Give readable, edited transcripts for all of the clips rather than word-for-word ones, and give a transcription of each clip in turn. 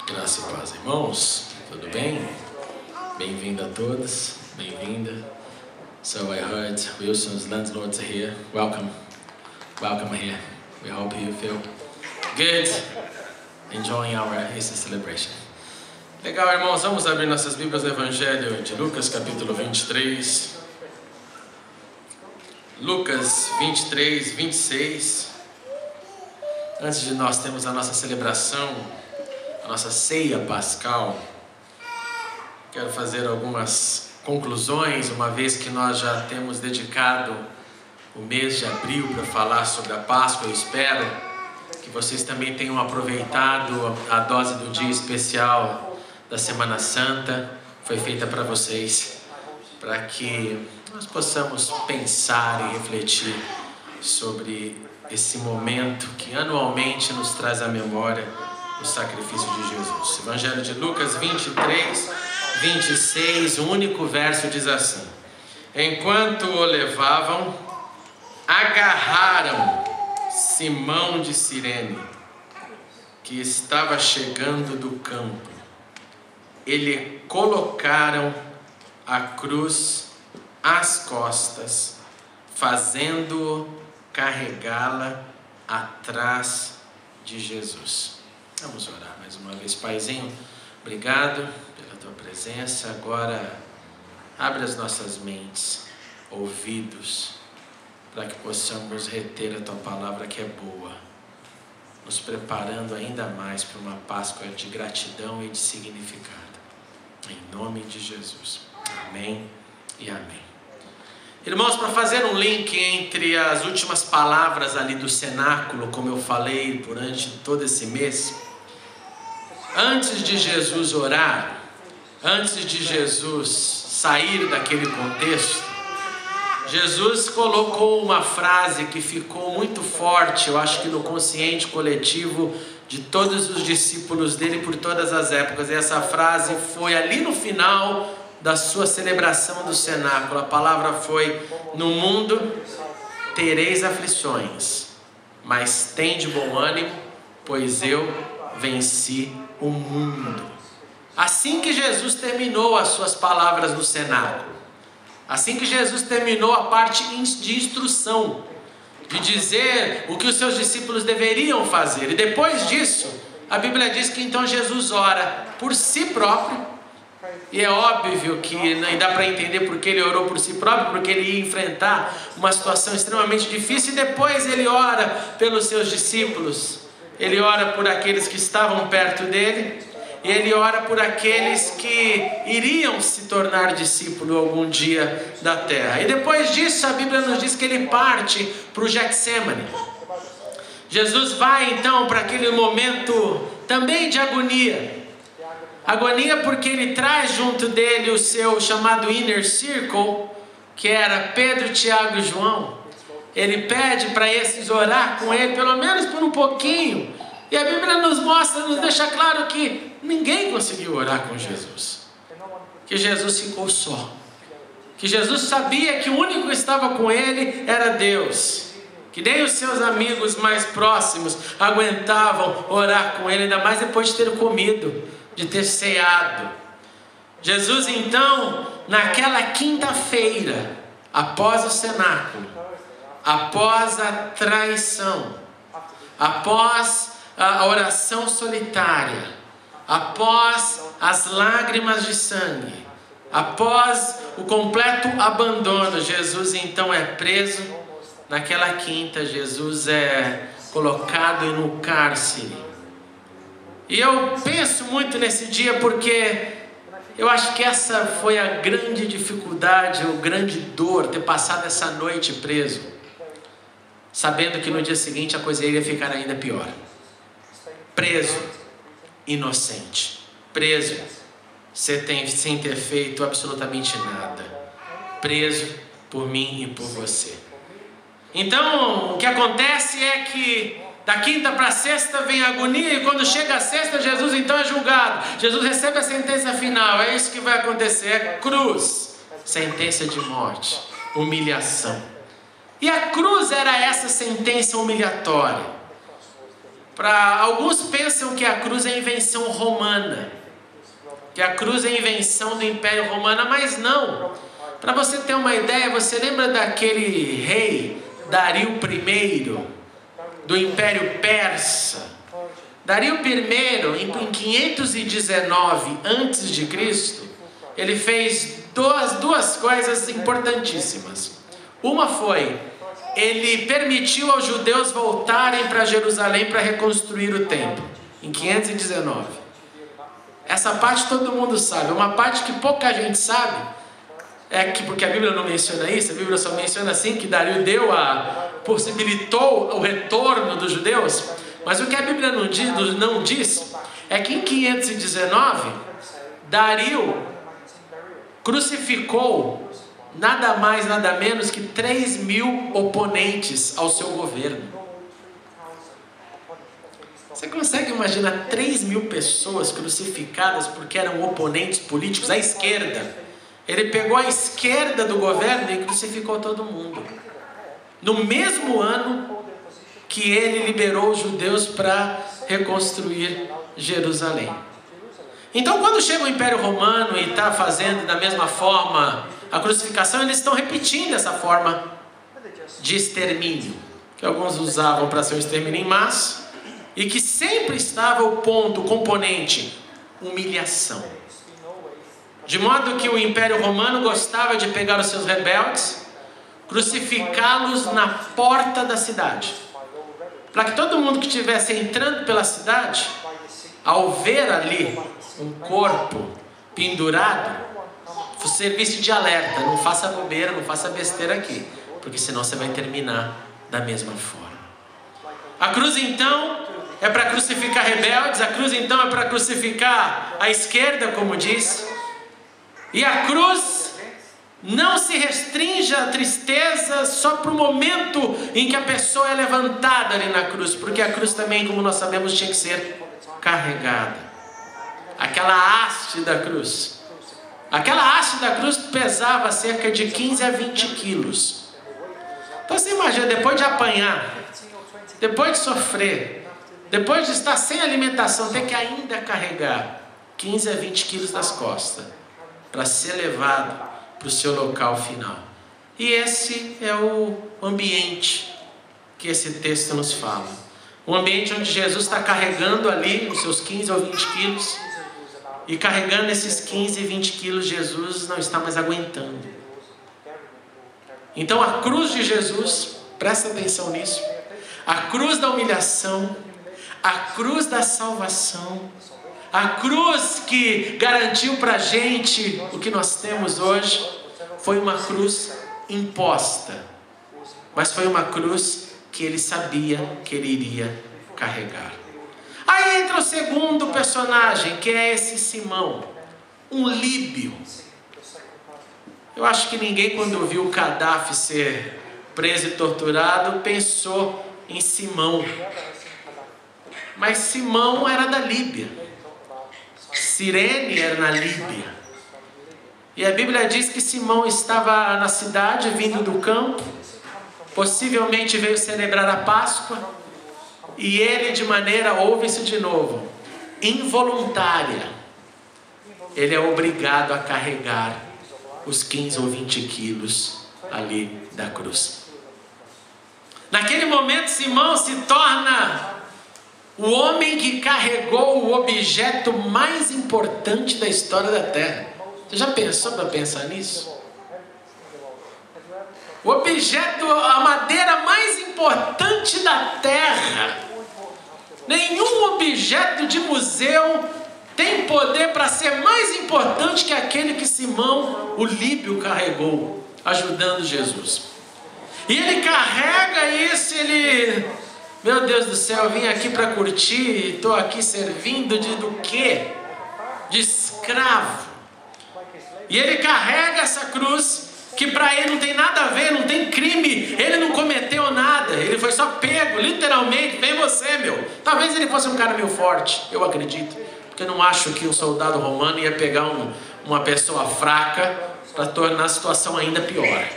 Graça e paz, irmãos. Tudo bem? Bem-vindo a todos. Bem-vinda. So I heard Wilson's landlords are here. Welcome. Welcome here. We hope you feel good enjoying our Easter celebration. Legal, irmãos. Vamos abrir nossas Bíblias no Evangelho de Lucas, capítulo 23. Lucas 23, 26. Antes de nós termos a nossa celebração, a nossa ceia pascal, quero fazer algumas conclusões, uma vez que nós já temos dedicado o mês de abril para falar sobre a Páscoa. Eu espero que vocês também tenham aproveitado a dose do dia especial da Semana Santa, foi feita para vocês, para que nós possamos pensar e refletir sobre esse momento que anualmente nos traz à memória o sacrifício de Jesus. Evangelho de Lucas 23, 26, o único verso diz assim: enquanto o levavam, agarraram Simão de Cirene, que estava chegando do campo, e lhe colocaram a cruz às costas, fazendo-o carregá-la atrás de Jesus. Vamos orar mais uma vez. Paizinho, obrigado pela tua presença. Agora abre as nossas mentes, ouvidos, para que possamos reter a tua palavra, que é boa, nos preparando ainda mais para uma Páscoa de gratidão e de significado. Em nome de Jesus. Amém e amém. Irmãos, para fazer um link entre as últimas palavras ali do cenáculo, como eu falei durante todo esse mês, antes de Jesus orar, antes de Jesus sair daquele contexto, Jesus colocou uma frase que ficou muito forte, eu acho que no consciente coletivo de todos os discípulos dele por todas as épocas. E essa frase foi ali no final da sua celebração do cenáculo. A palavra foi: no mundo tereis aflições, mas tende bom ânimo, pois eu venci o mundo. Assim que Jesus terminou as suas palavras no cenáculo, assim que Jesus terminou a parte de instrução, de dizer o que os seus discípulos deveriam fazer, e depois disso, a Bíblia diz que então Jesus ora por si próprio. E é óbvio que não dá para entender porque ele orou por si próprio, porque ele ia enfrentar uma situação extremamente difícil, e depois ele ora pelos seus discípulos, ele ora por aqueles que estavam perto dele, e ele ora por aqueles que iriam se tornar discípulo algum dia da terra. E depois disso, a Bíblia nos diz que ele parte para o Getsemane. Jesus vai então para aquele momento também de agonia. Agonia porque ele traz junto dele o seu chamado inner circle, que era Pedro, Tiago e João. Ele pede para esses orar com ele, pelo menos por um pouquinho. E a Bíblia nos mostra, nos deixa claro que ninguém conseguiu orar com Jesus. Que Jesus ficou só. Que Jesus sabia que o único que estava com ele era Deus. Que nem os seus amigos mais próximos aguentavam orar com ele, ainda mais depois de ter comido, de ter ceado. Jesus então, naquela quinta-feira, após o cenáculo, após a traição, após a oração solitária, após as lágrimas de sangue, após o completo abandono, Jesus então é preso. Naquela quinta, Jesus é colocado no cárcere. E eu penso muito nesse dia porque eu acho que essa foi a grande dificuldade, a grande dor, ter passado essa noite preso, sabendo que no dia seguinte a coisa iria ficar ainda pior. Preso, inocente, preso, sem ter feito absolutamente nada, preso por mim e por você. Então, o que acontece é que da quinta para a sexta vem a agonia, e quando chega a sexta, Jesus então é julgado. Jesus recebe a sentença final. É isso que vai acontecer, é cruz, sentença de morte, humilhação. E a cruz era essa sentença humilhatória. Alguns pensam que a cruz é invenção romana, que a cruz é invenção do Império Romano, mas não. Para você ter uma ideia, você lembra daquele rei Dario I do Império Persa? Dario I, em 519 a.C., ele fez duas coisas importantíssimas. Uma foi, ele permitiu aos judeus voltarem para Jerusalém para reconstruir o templo, em 519. Essa parte todo mundo sabe. Uma parte que pouca gente sabe, porque a Bíblia não menciona isso, a Bíblia só menciona assim, que Dario possibilitou o retorno dos judeus. Mas o que a Bíblia não diz é que em 519, Dario crucificou nada mais, nada menos que 3.000 oponentes ao seu governo. Você consegue imaginar 3.000 pessoas crucificadas porque eram oponentes políticos à esquerda? Ele pegou a esquerda do governo e crucificou todo mundo. No mesmo ano que ele liberou os judeus para reconstruir Jerusalém. Então, quando chega o Império Romano e está fazendo da mesma forma a crucificação, eles estão repetindo essa forma de extermínio, que alguns usavam para ser um extermínio em massa, e que sempre estava o componente, humilhação. De modo que o Império Romano gostava de pegar os seus rebeldes, crucificá-los na porta da cidade, para que todo mundo que estivesse entrando pela cidade, ao ver ali um corpo pendurado, serviço de alerta: não faça bobeira, não faça besteira aqui, porque senão você vai terminar da mesma forma. A cruz então é para crucificar rebeldes, a cruz então é para crucificar a esquerda, como diz. E a cruz não se restringe à tristeza só para o momento em que a pessoa é levantada ali na cruz, porque a cruz também, como nós sabemos, tinha que ser carregada. Aquela haste da cruz. Aquela haste da cruz pesava cerca de 15 a 20 quilos. Então você imagina, depois de apanhar, depois de sofrer, depois de estar sem alimentação, ter que ainda carregar 15 a 20 quilos nas costas, para ser levado para o seu local final. E esse é o ambiente que esse texto nos fala. Um ambiente onde Jesus está carregando ali os seus 15 ou 20 quilos. E carregando esses 15 e 20 quilos, Jesus não está mais aguentando. Então a cruz de Jesus, presta atenção nisso, a cruz da humilhação, a cruz da salvação, a cruz que garantiu para a gente o que nós temos hoje, foi uma cruz imposta, mas foi uma cruz que ele sabia que ele iria carregar. Aí entra o segundo personagem, que é esse Simão, um líbio. Eu acho que ninguém, quando viu Gaddafi ser preso e torturado, pensou em Simão. Mas Simão era da Líbia. Cirene era na Líbia. E a Bíblia diz que Simão estava na cidade, vindo do campo. Possivelmente veio celebrar a Páscoa. E ele, de maneira, ouve-se de novo, involuntária, ele é obrigado a carregar os 15 ou 20 quilos ali da cruz. Naquele momento, Simão se torna o homem que carregou o objeto mais importante da história da Terra. Você já pensou para pensar nisso? O objeto, a madeira mais importante da Terra. Nenhum objeto de museu tem poder para ser mais importante que aquele que Simão, o líbio, carregou, ajudando Jesus. E ele carrega isso, ele... Meu Deus do céu, eu vim aqui para curtir e estou aqui servindo do quê? De escravo. E ele carrega essa cruz, que para ele não tem nada a ver, não tem crime, ele não cometeu nada, ele foi só pego, literalmente, vem você, meu. Talvez ele fosse um cara meio forte, eu acredito, porque eu não acho que um soldado romano ia pegar uma pessoa fraca para tornar a situação ainda pior.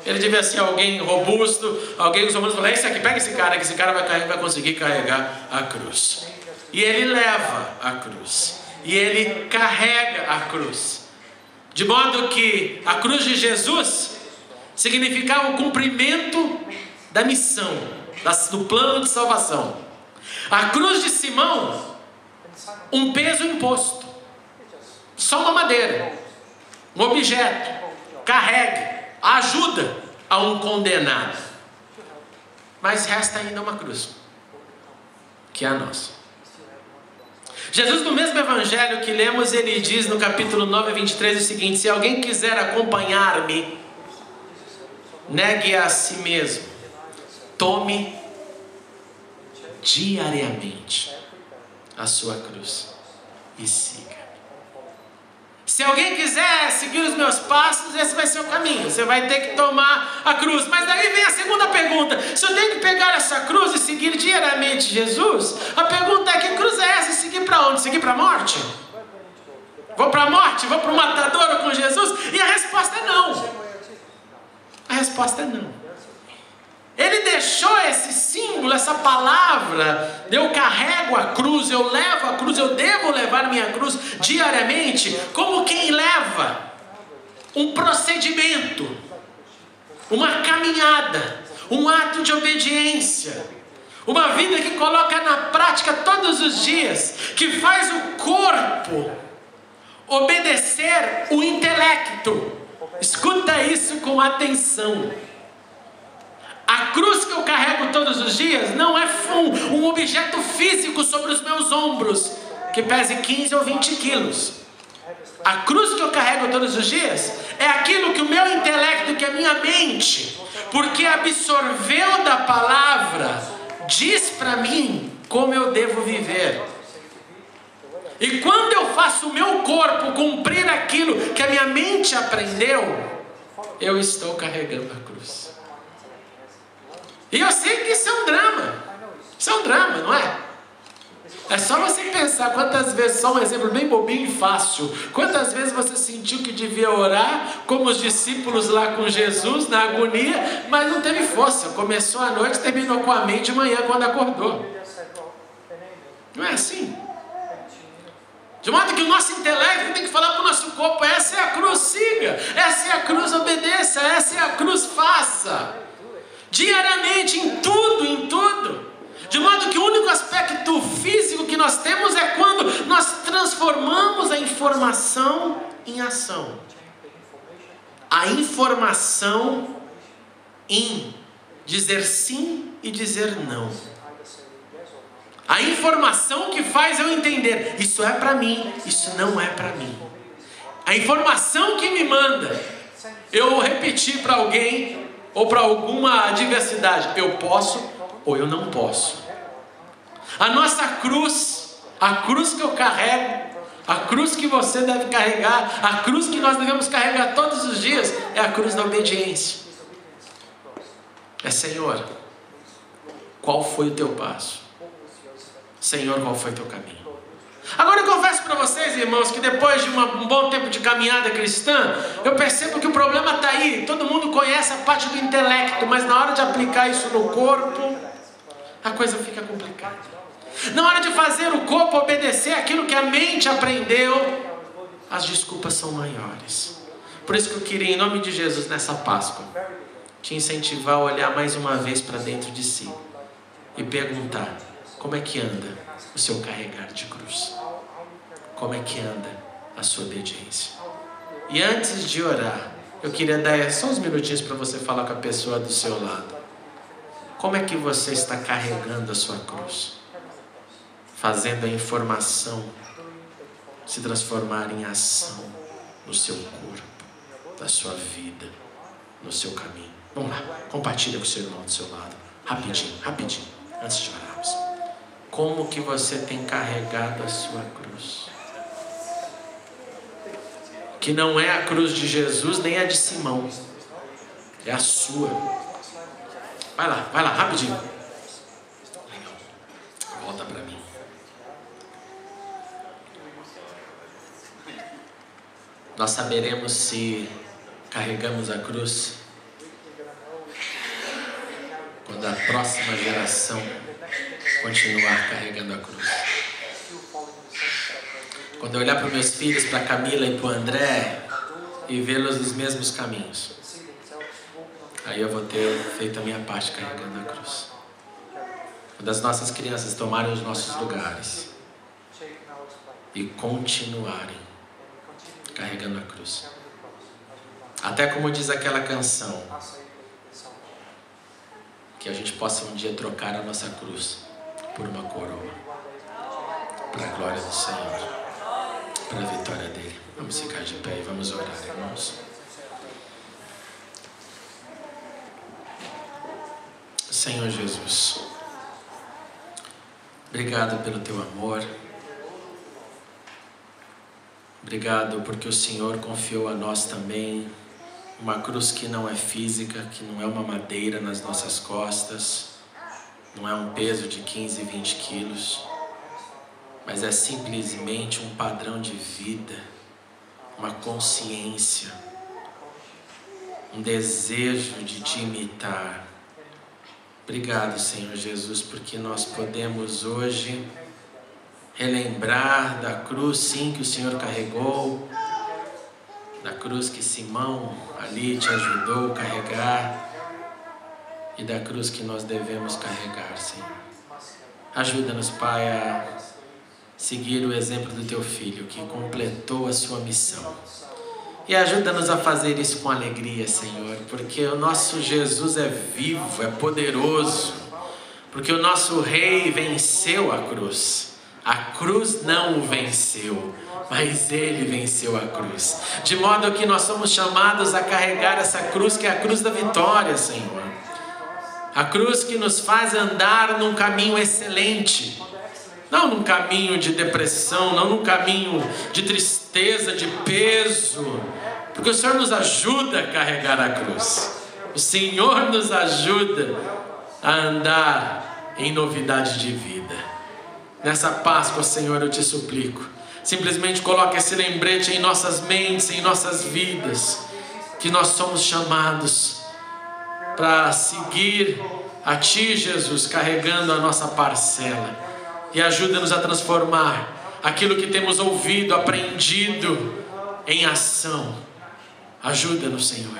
Ele devia ser alguém robusto, alguém que os romanos falaram: esse aqui, pega esse cara, que esse cara vai conseguir carregar a cruz. E ele leva a cruz. E ele carrega a cruz. De modo que a cruz de Jesus significava o cumprimento da missão, do plano de salvação. A cruz de Simão, um peso imposto. Só uma madeira, um objeto, carregue, ajuda a um condenado. Mas resta ainda uma cruz, que é a nossa. Jesus, no mesmo evangelho que lemos, ele diz no capítulo 9, 23 o seguinte: se alguém quiser acompanhar-me, negue a si mesmo, tome diariamente a sua cruz e siga. Se alguém quiser seguir os meus passos, esse vai ser o caminho. Você vai ter que tomar a cruz. Mas daí vem a segunda pergunta: se eu tenho que pegar essa cruz e seguir diariamente Jesus, a pergunta é: que cruz é essa? Seguir para onde? Seguir para a morte? Vou para a morte? Vou para o matadouro com Jesus? E a resposta é não. A resposta é não. Ele deixou esse símbolo, essa palavra: eu carrego a cruz, eu levo a cruz, eu devo levar minha cruz diariamente, como quem leva um procedimento, uma caminhada, um ato de obediência, uma vida que coloca na prática todos os dias, que faz o corpo obedecer o intelecto. Escuta isso com atenção. A cruz que eu carrego todos os dias não é um objeto físico sobre os meus ombros, que pese 15 ou 20 quilos. A cruz que eu carrego todos os dias é aquilo que o meu intelecto, que a minha mente, porque absorveu da palavra, diz para mim como eu devo viver. E quando eu faço o meu corpo cumprir aquilo que a minha mente aprendeu, eu estou carregando a cruz. E eu sei que isso é um drama. Isso é um drama, não é? É só você pensar quantas vezes, só um exemplo bem bobinho e fácil, quantas vezes você sentiu que devia orar, como os discípulos lá com Jesus, na agonia, mas não teve força. Começou à noite e terminou com a mente de manhã quando acordou. Não é assim? De modo que o nosso intelecto tem que falar para o nosso corpo: essa é a cruz, siga. Essa é a cruz, obedeça. Essa é a cruz, faça. Diariamente, em tudo. De modo que o único aspecto físico que nós temos é quando nós transformamos a informação em ação. A informação em dizer sim e dizer não. A informação que faz eu entender: isso é para mim, isso não é para mim. A informação que me manda eu repetir para alguém ou para alguma adversidade: eu posso ou eu não posso. A nossa cruz, a cruz que eu carrego, a cruz que você deve carregar, a cruz que nós devemos carregar todos os dias, é a cruz da obediência. É: Senhor, qual foi o teu passo? Senhor, qual foi o teu caminho? Agora eu confesso para vocês, irmãos, que depois de um bom tempo de caminhada cristã, eu percebo que o problema está aí. Todo mundo conhece a parte do intelecto, mas na hora de aplicar isso no corpo, a coisa fica complicada. Na hora de fazer o corpo obedecer aquilo que a mente aprendeu, as desculpas são maiores. Por isso que eu queria, em nome de Jesus, nessa Páscoa, te incentivar a olhar mais uma vez para dentro de si e perguntar: como é que anda o seu carregar de cruz? Como é que anda a sua obediência? E antes de orar, eu queria dar só uns minutinhos para você falar com a pessoa do seu lado. Como é que você está carregando a sua cruz? Fazendo a informação se transformar em ação no seu corpo, na sua vida, no seu caminho. Vamos lá, compartilha com o seu irmão do seu lado. Rapidinho, antes de orarmos. Como que você tem carregado a sua cruz? Que não é a cruz de Jesus nem a de Simão, é a sua. Vai lá, rapidinho. Legal. Volta para mim. Nós saberemos se carregamos a cruz da próxima geração continuar carregando a cruz. Quando eu olhar para os meus filhos, para a Camila e para o André, e vê-los nos mesmos caminhos, aí eu vou ter feito a minha parte carregando a cruz. Quando as nossas crianças tomarem os nossos lugares e continuarem carregando a cruz. Até como diz aquela canção, que a gente possa um dia trocar a nossa cruz por uma coroa, para a glória do Senhor, para a vitória dele. Vamos ficar de pé e vamos orar, irmãos. Senhor Jesus, obrigado pelo teu amor. Obrigado porque o Senhor confiou a nós também uma cruz que não é física, que não é uma madeira nas nossas costas, não é um peso de 15, 20 quilos, mas é simplesmente um padrão de vida, uma consciência, um desejo de te imitar. Obrigado, Senhor Jesus, porque nós podemos hoje relembrar da cruz, sim, que o Senhor carregou, da cruz que Simão ali te ajudou a carregar e da cruz que nós devemos carregar, Senhor. Ajuda-nos, Pai, a seguir o exemplo do Teu Filho, que completou a sua missão. E ajuda-nos a fazer isso com alegria, Senhor, porque o nosso Jesus é vivo, é poderoso, porque o nosso Rei venceu a cruz. A cruz não o venceu, mas Ele venceu a cruz. De modo que nós somos chamados a carregar essa cruz, que é a cruz da vitória, Senhor. A cruz que nos faz andar num caminho excelente. Não num caminho de depressão, não num caminho de tristeza, de peso. Porque o Senhor nos ajuda a carregar a cruz. O Senhor nos ajuda a andar em novidade de vida. Nessa Páscoa, Senhor, eu te suplico, simplesmente coloque esse lembrete em nossas mentes, em nossas vidas, que nós somos chamados para seguir a Ti, Jesus, carregando a nossa parcela. E ajuda-nos a transformar aquilo que temos ouvido, aprendido, em ação. Ajuda-nos, Senhor,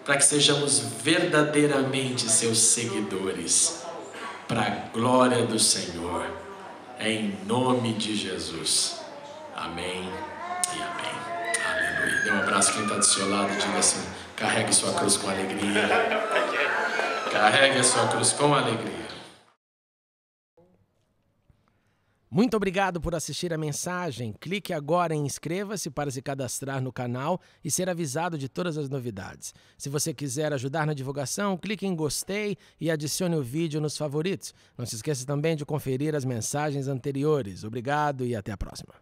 para que sejamos verdadeiramente Seus seguidores, para a glória do Senhor. Em nome de Jesus. Amém e amém. Aleluia. Dê um abraço quem está do seu lado e diga assim: carregue sua cruz com alegria. Carregue a sua cruz com alegria. Muito obrigado por assistir a mensagem. Clique agora em inscreva-se para se cadastrar no canal e ser avisado de todas as novidades. Se você quiser ajudar na divulgação, clique em gostei e adicione o vídeo nos favoritos. Não se esqueça também de conferir as mensagens anteriores. Obrigado e até a próxima.